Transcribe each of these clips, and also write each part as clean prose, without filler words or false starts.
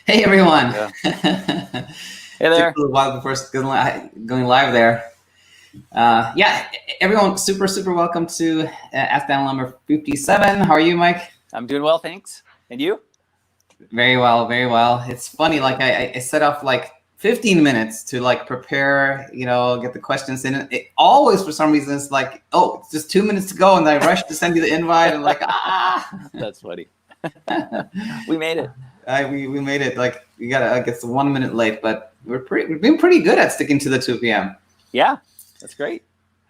Hey everyone! Yeah. Hey there. Took a little while before going live there. Yeah, everyone, super welcome to ACT number 57. How are you, Mike? I'm doing well, thanks. And you? Very well. It's funny, like I set off like 15 minutes to like prepare, get the questions in. It always, for some reason, it's like, oh, it's just 2 minutes to go, and I rush to send you the invite, and like, That's funny. We made it. We made it. Like we got, I guess, 1 minute late, but we've been pretty good at sticking to the 2 p.m. Yeah, that's great.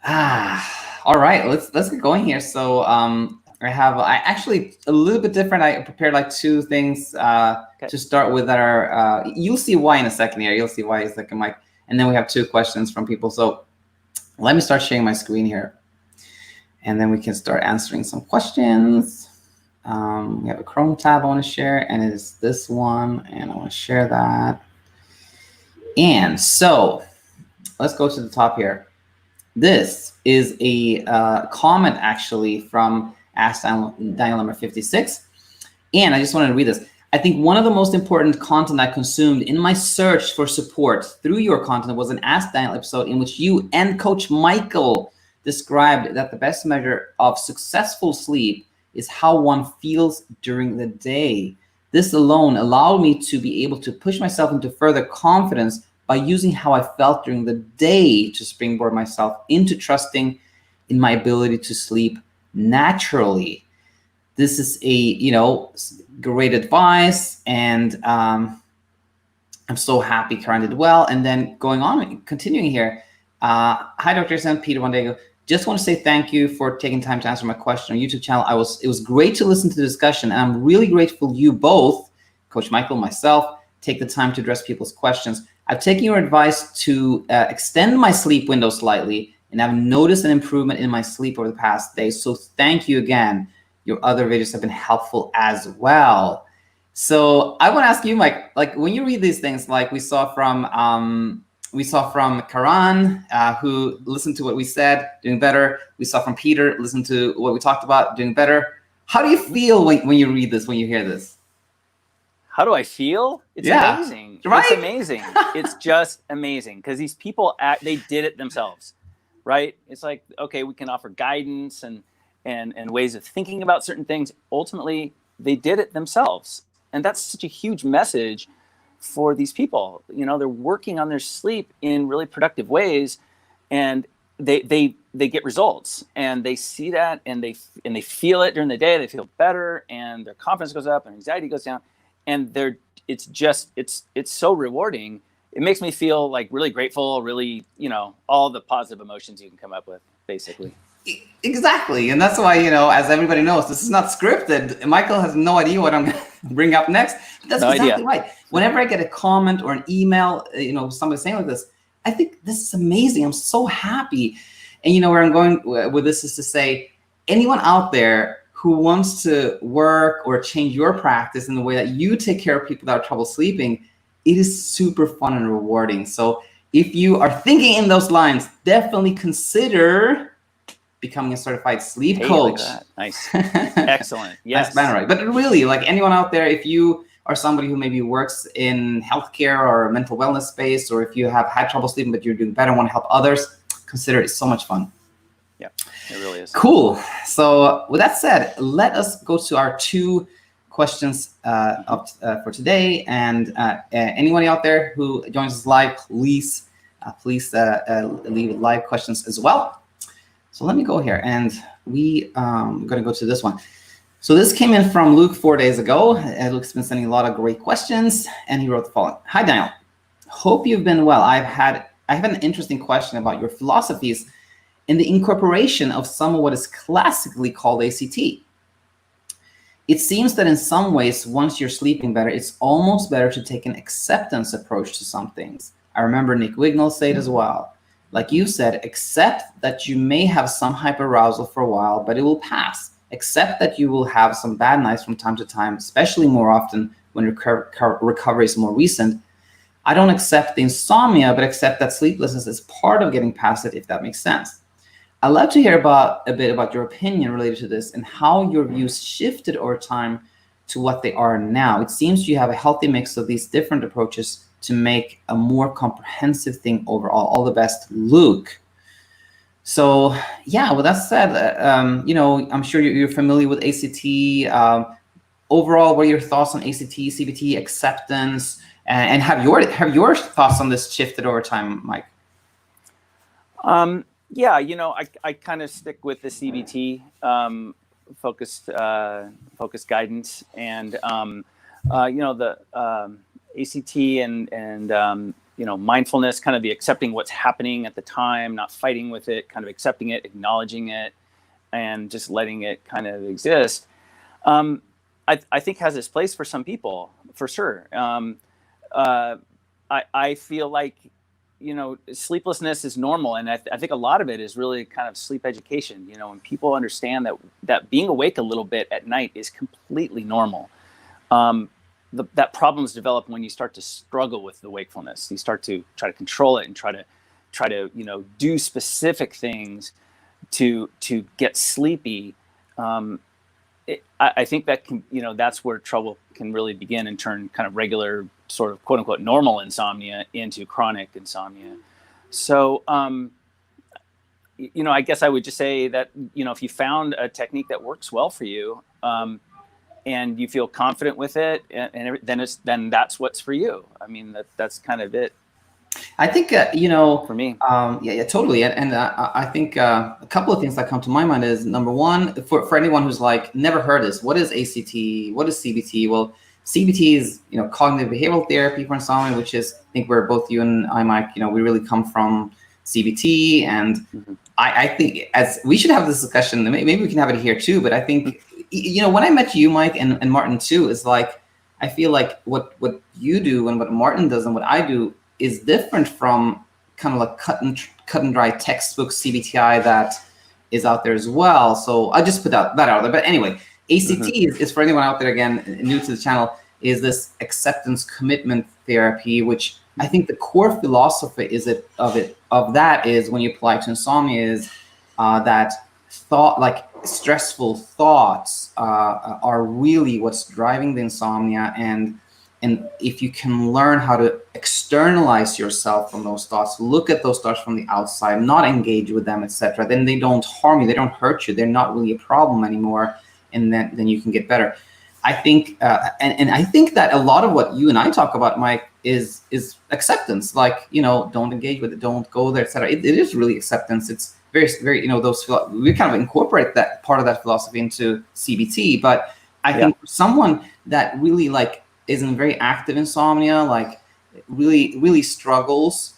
All right, let's get going here. So I actually a little bit different. I prepared like 2 things to start with that are you'll see why in a second here. You'll see why in a second, Mike. And then we have 2 questions from people. So let me start sharing my screen here, and then we can start answering some questions. We have a Chrome tab I want to share, and it is this one, and I want to share that. And so let's go to the top here. This is a comment actually from Ask Daniel number 56, and I just wanted to read this. I think one of the most important content I consumed in my search for support through your content was an Ask Daniel episode in which you and Coach Michael described that the best measure of successful sleep is how one feels during the day. This alone allowed me to be able to push myself into further confidence by using how I felt during the day to springboard myself into trusting in my ability to sleep naturally. This is great advice, and I'm so happy Karen did well. And then continuing here. Hi, Dr. Sam, Peter Wandego. Just want to say thank you for taking time to answer my question on YouTube channel. It was great to listen to the discussion, and I'm really grateful you both, Coach Michael and myself, take the time to address people's questions. I've taken your advice to extend my sleep window slightly, and I've noticed an improvement in my sleep over the past days. So thank you again. Your other videos have been helpful as well. So I want to ask you, Mike, like when you read these things, like we saw from Karan, who listened to what we said, doing better. We saw from Peter, listened to what we talked about, doing better. How do you feel when you read this, when you hear this? How do I feel? It's amazing. Right? It's amazing. It's just amazing because these people, they did it themselves, right? It's like, okay, we can offer guidance and ways of thinking about certain things. Ultimately, they did it themselves. And that's such a huge message for these people. They're working on their sleep in really productive ways, and they get results, and they see that, and they feel it during the day. They feel better, and their confidence goes up, and anxiety goes down, and it's so rewarding. It makes me feel like really grateful, really, all the positive emotions you can come up with, basically. Exactly. And that's why, as everybody knows, this is not scripted. Michael has no idea what I'm going to bring up next. That's exactly right. Whenever I get a comment or an email, somebody saying like this, I think this is amazing. I'm so happy. And where I'm going with this is to say, anyone out there who wants to work or change your practice in the way that you take care of people that have trouble sleeping, it is super fun and rewarding. So if you are thinking in those lines, definitely consider becoming a certified sleep coach. Like nice. Excellent. Yes. That's banner, right? But really, like anyone out there, if you are somebody who maybe works in healthcare or mental wellness space, or if you have had trouble sleeping but you're doing better and want to help others, consider it. So much fun. Yeah, it really is. Cool. So with that said, let us go to our 2 questions for today. And anyone out there who joins us live, please leave live questions as well. So let me go here, and I'm going to go to this one. So this came in from Luke 4 days ago. Luke's been sending a lot of great questions, and he wrote the following. Hi, Daniel. Hope you've been well. I have an interesting question about your philosophies in the incorporation of some of what is classically called ACT. It seems that in some ways, once you're sleeping better, it's almost better to take an acceptance approach to some things. I remember Nick Wignall say it as well. Like you said, accept that you may have some hyperarousal for a while, but it will pass. Accept that you will have some bad nights from time to time, especially more often when recovery is more recent. I don't accept the insomnia, but accept that sleeplessness is part of getting past it, if that makes sense. I'd love to hear a bit about your opinion related to this and how your views shifted over time to what they are now. It seems you have a healthy mix of these different approaches to make a more comprehensive thing overall. All the best, Luke. So yeah, with that said, I'm sure you're familiar with ACT. Overall, what are your thoughts on ACT, CBT, acceptance, and have your thoughts on this shifted over time, Mike? Yeah, I kind of stick with the CBT focused guidance, and the ACT and mindfulness, kind of the accepting what's happening at the time, not fighting with it, kind of accepting it, acknowledging it, and just letting it kind of exist. I think has its place for some people, for sure. I feel like, sleeplessness is normal. And I think a lot of it is really kind of sleep education. When people understand that being awake a little bit at night is completely normal. That problems develop when you start to struggle with the wakefulness. You start to try to control it and try to do specific things to get sleepy. I think that can, that's where trouble can really begin and turn kind of regular sort of quote unquote normal insomnia into chronic insomnia. So, I guess I would just say that, if you found a technique that works well for you, and you feel confident with it, then that's what's for you. I mean, that's kind of it. I think, for me. Yeah, totally. And I think a couple of things that come to my mind is, number one, for anyone who's like, never heard this, what is ACT? What is CBT? Well, CBT is, cognitive behavioral therapy for insomnia, which is, I think where both you and I, Mike, we really come from CBT. And mm-hmm. I think as we should have this discussion, maybe we can have it here too, but I think, when I met you, Mike, and Martin too, is like, I feel like what you do and what Martin does and what I do is different from kind of like cut and dry textbook CBTI that is out there as well. So I just put that out there. But anyway, ACT mm-hmm. is for anyone out there, again, new to the channel, is this acceptance commitment therapy, which I think the core philosophy of that is, when you apply to insomnia, is that thought, like stressful thoughts are really what's driving the insomnia. And if you can learn how to externalize yourself from those thoughts, look at those thoughts from the outside, not engage with them, etc., then they don't harm you, they don't hurt you, they're not really a problem anymore, and then you can get better. I think, and I think that a lot of what you and I talk about, Mike, is acceptance. Like, don't engage with it, don't go there, etc. It is really acceptance. It's very, very, we kind of incorporate that part of that philosophy into CBT. But I think for someone that really isn't very active insomnia, really, really struggles,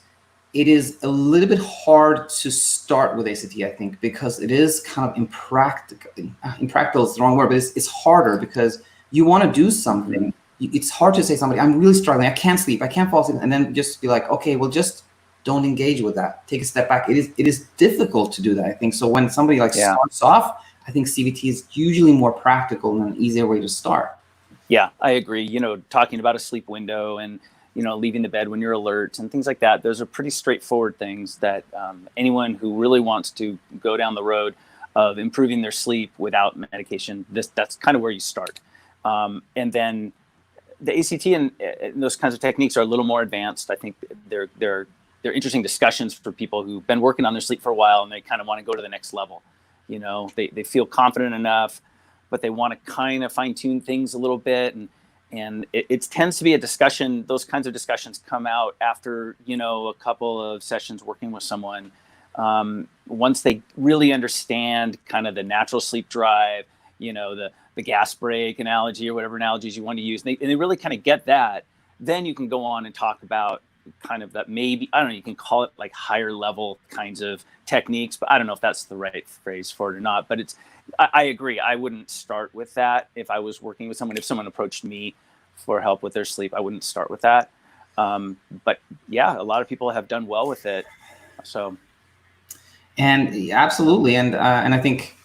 it is a little bit hard to start with ACT, I think, because it is kind of impractical. Impractical is the wrong word, but it's harder because you want to do something. It's hard to say to somebody, I'm really struggling, I can't sleep, I can't fall asleep, and then just be like, okay, well, just don't engage with that. Take a step back. It is difficult to do that, I think. So when somebody starts off, I think CBT is usually more practical and an easier way to start. Yeah, I agree. Talking about a sleep window and, leaving the bed when you're alert and things like that, those are pretty straightforward things that anyone who really wants to go down the road of improving their sleep without medication, that's kind of where you start. And then the ACT and those kinds of techniques are a little more advanced. I think they're interesting discussions for people who've been working on their sleep for a while and they kind of want to go to the next level. They feel confident enough, but they want to kind of fine tune things a little bit. And it tends to be a discussion. Those kinds of discussions come out after, a couple of sessions working with someone. Once they really understand kind of the natural sleep drive, the gas break analogy or whatever analogies you want to use, and they really kind of get that, then you can go on and talk about kind of that, maybe, I don't know, you can call it like higher level kinds of techniques, but I don't know if that's the right phrase for it or not. But I agree. I wouldn't start with that if I was working with someone. If someone approached me for help with their sleep, I wouldn't start with that. But yeah, a lot of people have done well with it. So. And absolutely. And I think,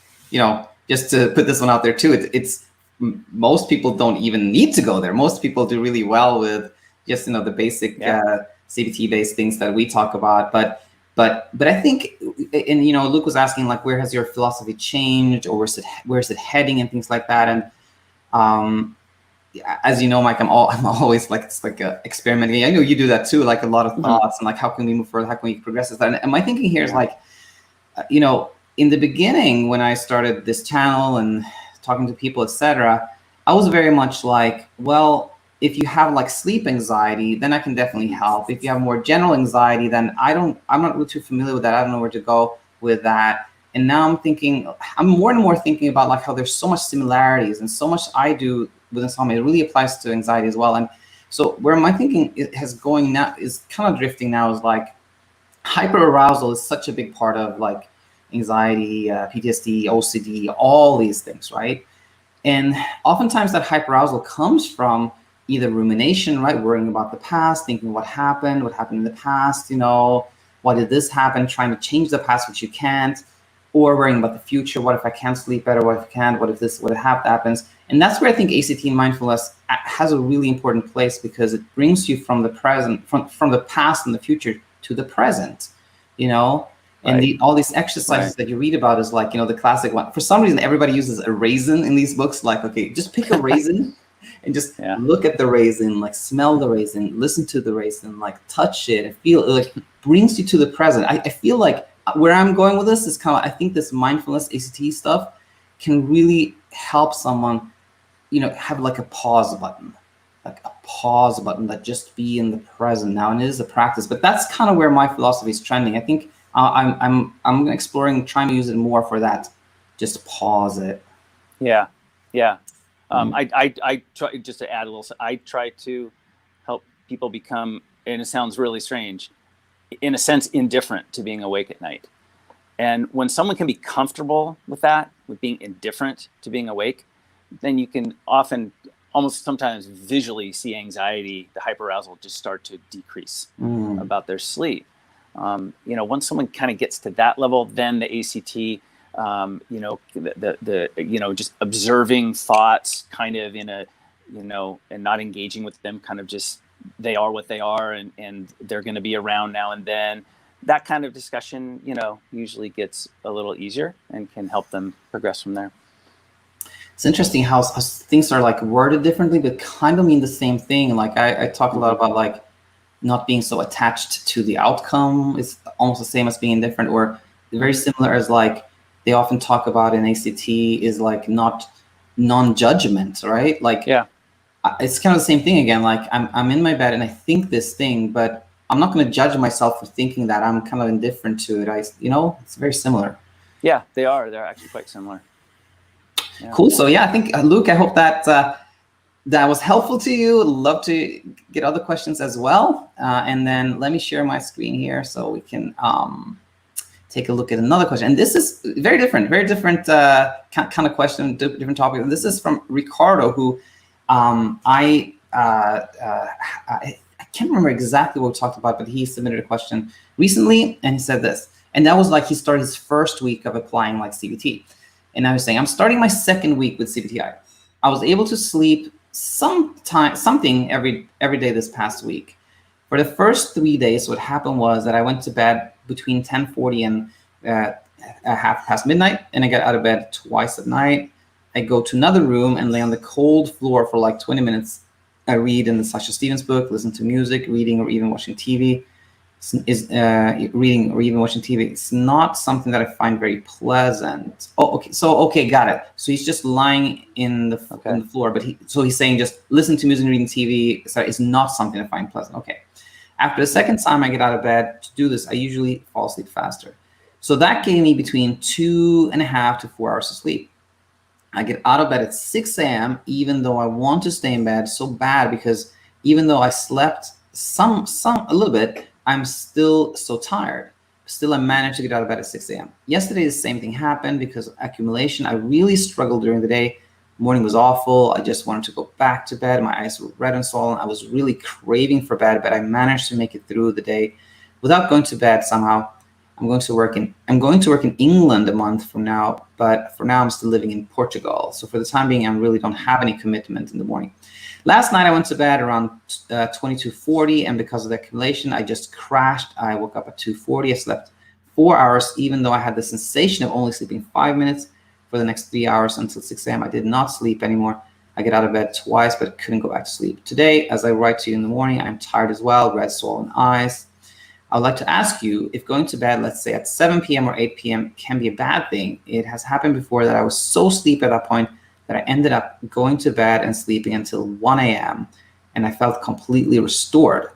just to put this one out there too, it's most people don't even need to go there. Most people do really well with just, the basic CBT based things that we talk about. But I think, and Luke was asking, where has your philosophy changed, or where's it heading and things like that. And as you know, Mike, I'm always like, it's like experimenting. I know you do that too, like a lot of thoughts and like, how can we move further? How can we progress this? And my thinking here is like, you know, in the beginning, when I started this channel and talking to people, etc., I was very much like, well, if you have like sleep anxiety, then I can definitely help. If you have more general anxiety, then I'm not really too familiar with that. I don't know where to go with that. And now I'm more and more thinking about like how there's so much similarities and so much I do with insomnia. It really applies to anxiety as well. And so where my thinking has going now is kind of drifting now is like hyperarousal is such a big part of like anxiety, PTSD, OCD, all these things, right? And oftentimes that hyperarousal comes from either rumination, right? Worrying about the past, thinking what happened in the past, you know, why did this happen? Trying to change the past, which you can't, or worrying about the future. What if I can't sleep better? What if I can't? What if happens? And that's where I think ACT and mindfulness has a really important place, because it brings you from the present, from the past and the future to the present, you know? And all these exercises that you read about is like, you know, the classic one. For some reason, everybody uses a raisin in these books. Like, okay, just pick a raisin and just look at the raisin, like smell the raisin, listen to the raisin, like touch it and feel it, like brings you to the present. I feel like where I'm going with this is kind of, I think this mindfulness ACT stuff can really help someone, you know, have like a pause button, that just be in the present now. And it is a practice, but that's kind of where my philosophy is trending. I think I'm exploring, trying to use it more for that. Just pause it. Yeah. I try, just to add a little, I try to help people become, and it sounds really strange, in a sense, indifferent to being awake at night. And when someone can be comfortable with that, with being indifferent to being awake, then you can often, almost sometimes visually see anxiety, the hyperarousal just start to decrease about their sleep. You know, once someone kind of gets to that level, then the ACT, you know, you know, just observing thoughts kind of in a, you know, and not engaging with them, kind of just, they are what they are, and they're going to be around now and then. That kind of discussion, you know, usually gets a little easier and can help them progress from there. It's interesting how things are like worded differently, but kind of mean the same thing. Like I talk a lot about like not being so attached to the outcome. It's almost the same as being indifferent, or very similar as like they often talk about in ACT is like not non-judgment, right? Like it's kind of the same thing again. Like I'm in my bed and I think this thing, but I'm not going to judge myself for thinking that. I'm kind of indifferent to it. You know, it's very similar. Yeah, they are. They're actually quite similar. Yeah. Cool. So yeah, I think Luke, I hope that that was helpful to you. Love to get other questions as well. And then let me share my screen here so we can take a look at another question. And this is very different kind of question, different topic. And this is from Ricardo, who I can't remember exactly what we talked about, but he submitted a question recently and he said this. And that was like he started his first week of applying like CBT. And I was saying, I'm starting my second week with CBTI. I was able to sleep something every day this past week. For the first 3 days, what happened was that I went to bed between 10:40 and midnight, and I got out of bed twice at night. I go to another room and lay on the cold floor for like 20 minutes. I read in the Sasha Stevens book, listen to music, reading, or even watching TV. Reading or even watching TV. It's not something that I find very pleasant. Oh, okay. So, okay, got it. So he's just lying in the floor, but he's saying just listen to music and reading TV. So it's not something I find pleasant. Okay. After the second time I get out of bed to do this, I usually fall asleep faster. So that gave me between 2.5 to 4 hours of sleep. I get out of bed at 6 a.m. even though I want to stay in bed so bad, because even though I slept a little bit, I'm still so tired. Still, I managed to get out of bed at 6 a.m. Yesterday, the same thing happened because of accumulation. I really struggled during the day. Morning was awful. I just wanted to go back to bed. My eyes were red and swollen. I was really craving for bed, but I managed to make it through the day without going to bed somehow. I'm going to work in England a month from now, but for now I'm still living in Portugal. So for the time being, I really don't have any commitment in the morning. Last night I went to bed around 22:40, and because of the accumulation, I just crashed. I woke up at 2:40. I slept 4 hours, even though I had the sensation of only sleeping 5 minutes for the next 3 hours until 6 a.m. I did not sleep anymore. I get out of bed twice, but couldn't go back to sleep. Today, as I write to you in the morning, I'm tired as well, red swollen eyes. I would like to ask you if going to bed, let's say at 7 p.m. or 8 p.m. can be a bad thing. It has happened before that I was so sleepy at that point that I ended up going to bed and sleeping until 1 a.m. and I felt completely restored.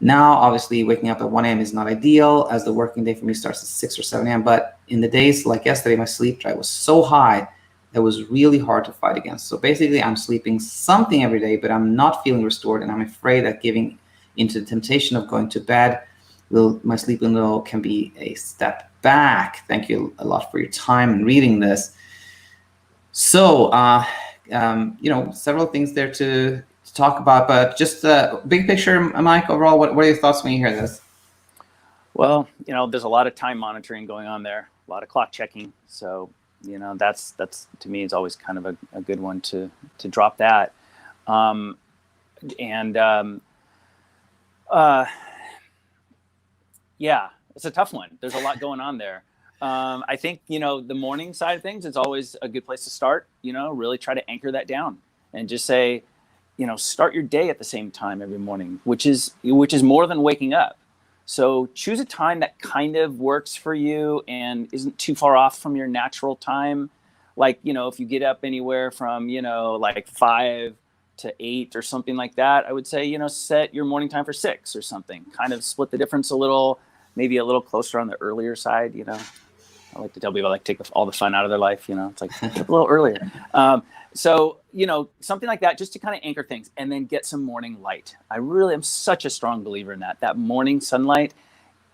Now, obviously, waking up at 1 a.m. is not ideal as the working day for me starts at 6 or 7 a.m. But in the days like yesterday, my sleep drive was so high that it was really hard to fight against. So basically, I'm sleeping something every day, but I'm not feeling restored. And I'm afraid that giving into the temptation of going to bed, my sleep window can be a step back. Thank you a lot for your time and reading this. So, several things there to talk about, but just big picture, Mike, overall, what are your thoughts when you hear this? Well, there's a lot of time monitoring going on there, a lot of clock checking. So, that's to me is always kind of a good one to drop that. Yeah, it's a tough one. There's a lot going on there. I think, the morning side of things is always a good place to start, really try to anchor that down and just say, start your day at the same time every morning, which is more than waking up. So choose a time that kind of works for you and isn't too far off from your natural time. Like, if you get up anywhere from, like 5 to 8 or something like that, I would say, set your morning time for 6 or something, kind of split the difference a little, maybe a little closer on the earlier side. I like to tell people, I like to take all the fun out of their life, it's like a little earlier. So, something like that, just to kind of anchor things and then get some morning light. I really am such a strong believer in that morning sunlight.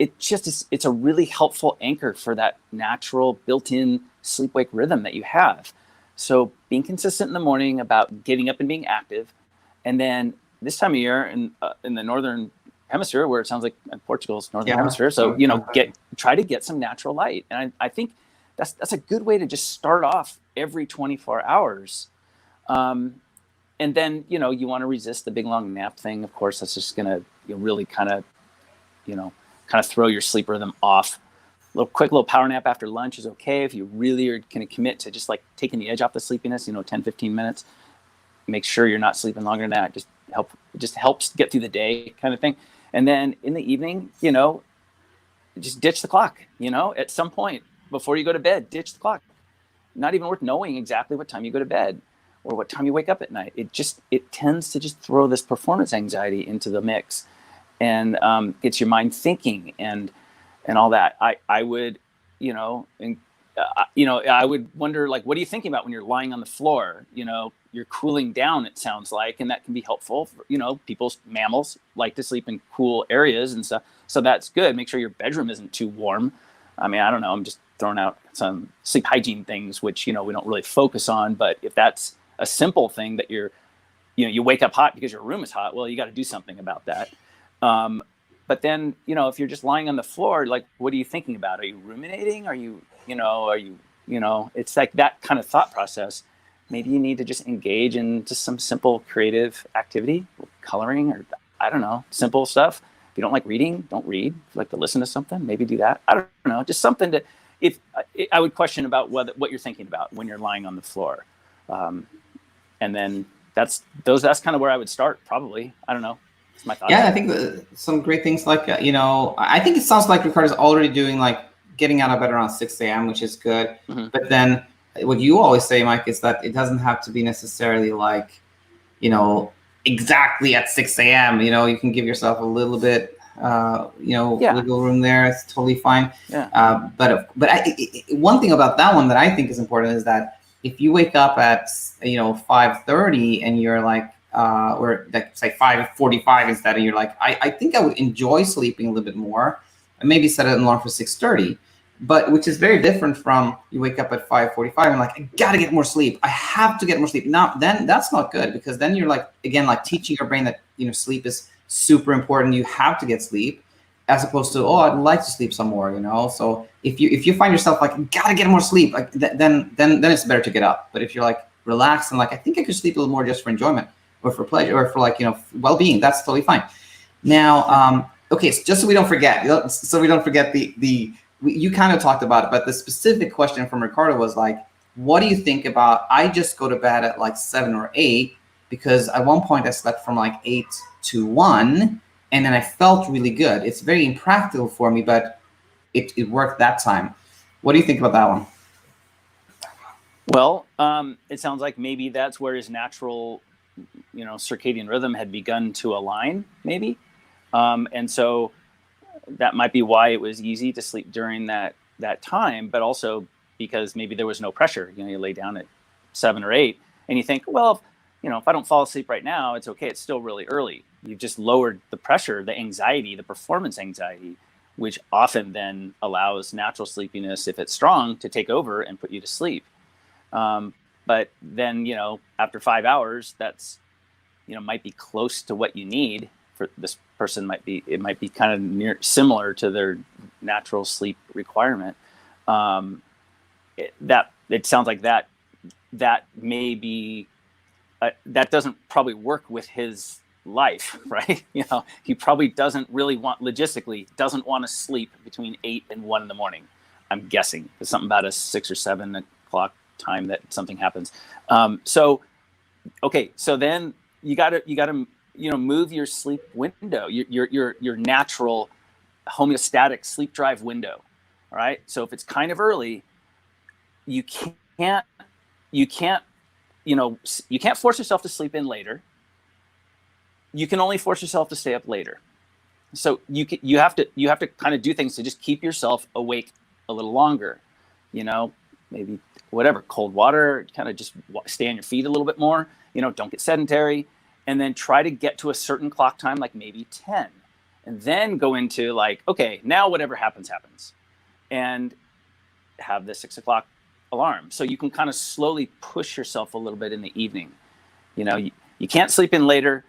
It's a really helpful anchor for that natural built-in sleep-wake rhythm that you have. So being consistent in the morning about getting up and being active. And then this time of year in the Northern Hemisphere, where it sounds like Portugal's Northern Hemisphere. So, try to get some natural light. And I think that's a good way to just start off every 24 hours. And then, you want to resist the big long nap thing. Of course, that's just going to really kind of throw your sleep rhythm off. A quick little power nap after lunch is okay. If you really are going to commit to just like taking the edge off the sleepiness, 10, 15 minutes, make sure you're not sleeping longer than that. It just helps get through the day kind of thing. And then in the evening, just ditch the clock, at some point before you go to bed, ditch the clock. Not even worth knowing exactly what time you go to bed or what time you wake up at night. It tends to just throw this performance anxiety into the mix and gets your mind thinking and all that. I would, I would wonder, like, what are you thinking about when you're lying on the floor? You're cooling down, it sounds like, and that can be helpful. Mammals like to sleep in cool areas and stuff. So that's good. Make sure your bedroom isn't too warm. I mean, I don't know. I'm just throwing out some sleep hygiene things, which, we don't really focus on. But if that's a simple thing that you wake up hot because your room is hot, well, you got to do something about that. But then, if you're just lying on the floor, like, what are you thinking about? Are you ruminating? It's like that kind of thought process. Maybe you need to just engage in just some simple creative activity, coloring, or I don't know, simple stuff. If you don't like reading, don't read. If you like to listen to something, maybe do that. I don't know, just something that I would question about what you're thinking about when you're lying on the floor. And then that's kind of where I would start, probably. I don't know. It's my thoughts. Yeah, I think some great things like, I think it sounds like Ricardo's already doing like getting out of bed around 6 a.m., which is good. Mm-hmm. But then what you always say, Mike, is that it doesn't have to be necessarily like, exactly at 6 a.m. You can give yourself a little bit, wiggle room there. It's totally fine. Yeah. But one thing about that one that I think is important is that if you wake up at 5:30 and you're like, or like say 5:45 instead, and you're like, I think I would enjoy sleeping a little bit more, and maybe set an alarm for 6:30. But which is very different from you wake up at 5:45 and like, I gotta get more sleep. I have to get more sleep. Now, then that's not good, because then you're like, again, like teaching your brain that, sleep is super important. You have to get sleep, as opposed to, I'd like to sleep some more, So if you find yourself like, gotta get more sleep, like then it's better to get up. But if you're like relaxed and like, I think I could sleep a little more just for enjoyment or for pleasure or for like, well-being, that's totally fine. Now, okay, so just so we don't forget, you kind of talked about it, but the specific question from Ricardo was like, what do you think about, I just go to bed at like 7 or 8, because at one point I slept from like 8 to 1, and then I felt really good. It's very impractical for me, but it worked that time. What do you think about that one? Well, it sounds like maybe that's where his natural, circadian rhythm had begun to align, maybe. And so that might be why it was easy to sleep during that time, but also because maybe there was no pressure. You lay down at 7 or 8 and you think, well, if I don't fall asleep right now, it's okay. It's still really early. You've just lowered the pressure, the anxiety, the performance anxiety, which often then allows natural sleepiness, if it's strong, to take over and put you to sleep. But then, after 5 hours, that's, might be close to what you need. For this person, it might be kind of similar to their natural sleep requirement. It sounds like that may be, that doesn't probably work with his life, right? He probably doesn't logistically doesn't want to sleep between 8 and 1 in the morning. I'm guessing there's something about a 6 or 7 o'clock time that something happens. So then you gotta move your sleep window, your natural homeostatic sleep drive window. All right. So if it's kind of early, you can't force yourself to sleep in later. You can only force yourself to stay up later. So you have to kind of do things to just keep yourself awake a little longer. Maybe whatever, cold water, kind of just stay on your feet a little bit more. Don't get sedentary, and then try to get to a certain clock time, like maybe 10, and then go into like, okay, now whatever happens, and have the 6 o'clock alarm. So you can kind of slowly push yourself a little bit in the evening. You can't sleep in later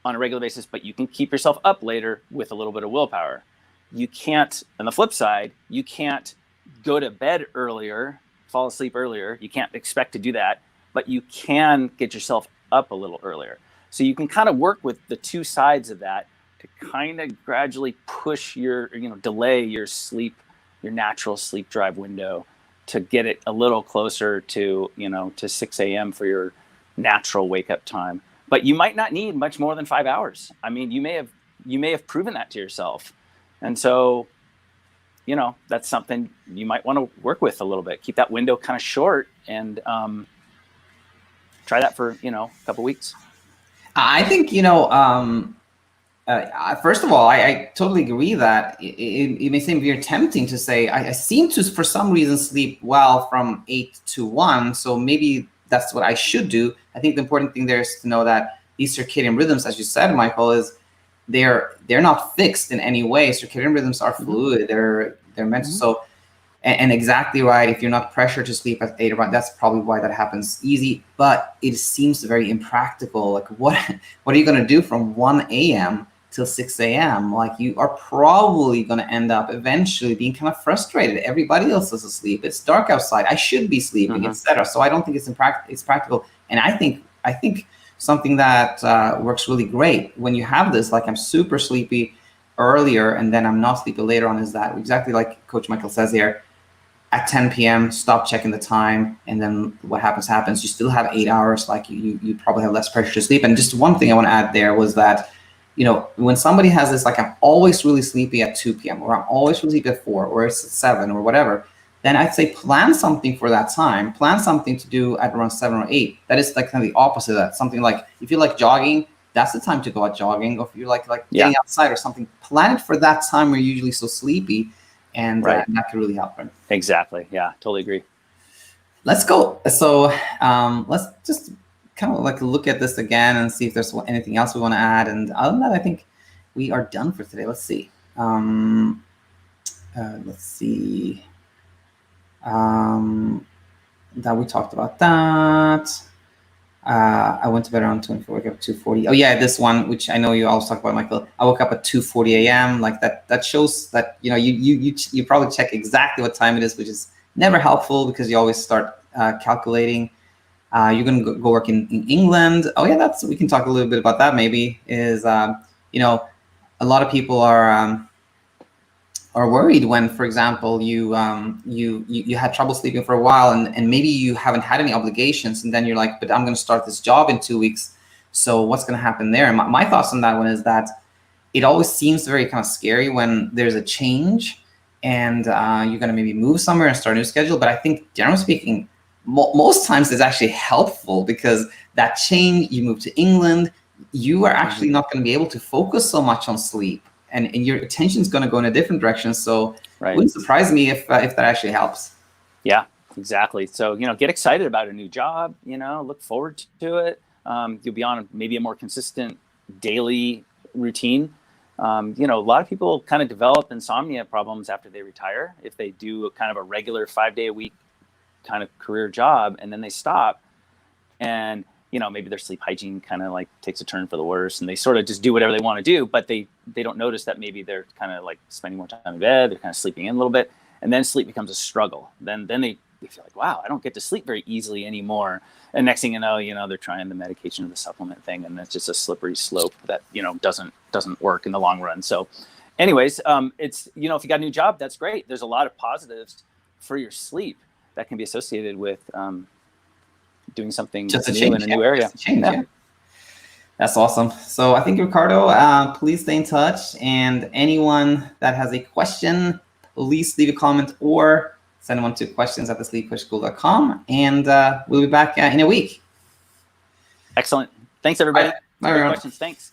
on a regular basis, but you can keep yourself up later with a little bit of willpower. You can't, on the flip side, you can't go to bed earlier, fall asleep earlier. You can't expect to do that, but you can get yourself up a little earlier. So you can kind of work with the two sides of that to kind of gradually push delay your natural sleep drive window to get it a little closer to 6 a.m. for your natural wake up time. But you might not need much more than 5 hours. I mean, you may have proven that to yourself. And so, that's something you might want to work with a little bit. Keep that window kind of short, and try that for, a couple weeks. I think, first of all, I totally agree that it may seem very tempting to say, I seem to, for some reason, sleep well from 8 to 1. So maybe that's what I should do. I think the important thing there is to know that these circadian rhythms, as you said, Michael, is they're not fixed in any way. Circadian rhythms are fluid. They're meant to. So, and exactly right. If you're not pressured to sleep at 8 or 1, that's probably why that happens easy. But it seems very impractical. Like, what are you going to do from 1 a.m. till 6 a.m.? Like, you are probably going to end up eventually being kind of frustrated. Everybody else is asleep. It's dark outside. I should be sleeping, etc. So I don't think it's practical. And I think something that works really great when you have this, like, I'm super sleepy earlier and then I'm not sleepy later on, is that exactly like Coach Michael says here. At 10 p.m., stop checking the time, and then what happens. You still have 8 hours. Like, you probably have less pressure to sleep. And just one thing I want to add there was that, when somebody has this, like, I'm always really sleepy at 2 p.m. or I'm always really sleepy at 4 or it's at 7 or whatever, then I'd say plan something for that time. Plan something to do at around 7 or 8. That is like kind of the opposite of that. Something like, if you like jogging, that's the time to go out jogging. Or if you like getting outside or something, plan it for that time where you're usually so sleepy. And that could really help. Right? Exactly. Yeah, totally agree. Let's go. So let's just kind of like look at this again and see if there's anything else we want to add. And other than that, I think we are done for today. Let's see. That we talked about that. I went to bed around 24, wake up at 2:40. Oh yeah, this one, which I know you always talk about, Michael. I woke up at 2:40 a.m. Like that shows that you probably check exactly what time it is, which is never helpful because you always start calculating. You're gonna go work in England. Oh yeah, we can talk a little bit about that. Maybe is a lot of people are are worried when, for example, you had trouble sleeping for a while, and maybe you haven't had any obligations, and then you're like, but I'm going to start this job in 2 weeks, so what's going to happen there? And my thoughts on that one is that it always seems very kind of scary when there's a change and you're going to maybe move somewhere and start a new schedule. But I think, generally speaking, most times it's actually helpful, because that change, you move to England, you are actually not going to be able to focus so much on sleep, and your attention is going to go in a different direction. So it wouldn't surprise me if that actually helps. Yeah, exactly. So, get excited about a new job, look forward to it. You'll be on maybe a more consistent daily routine. A lot of people kind of develop insomnia problems after they retire if they do kind of a regular 5-day-a-week kind of career job, and then they stop, and maybe their sleep hygiene kind of like takes a turn for the worse, and they sort of just do whatever they want to do, but they don't notice that maybe they're kind of like spending more time in bed, they're kind of sleeping in a little bit, and then sleep becomes a struggle. Then they feel like, wow, I don't get to sleep very easily anymore. And next thing you know, they're trying the medication or the supplement thing, and it's just a slippery slope that doesn't work in the long run. So, anyways, it's if you got a new job, that's great. There's a lot of positives for your sleep that can be associated with doing something new in a new area. Yeah. That's awesome. So I think, Ricardo, please stay in touch, and anyone that has a question, please leave a comment or send one to questions@thesleepcoachschool.com, and we'll be back in a week. Excellent. Thanks, everybody. Bye, everyone. Questions. Thanks.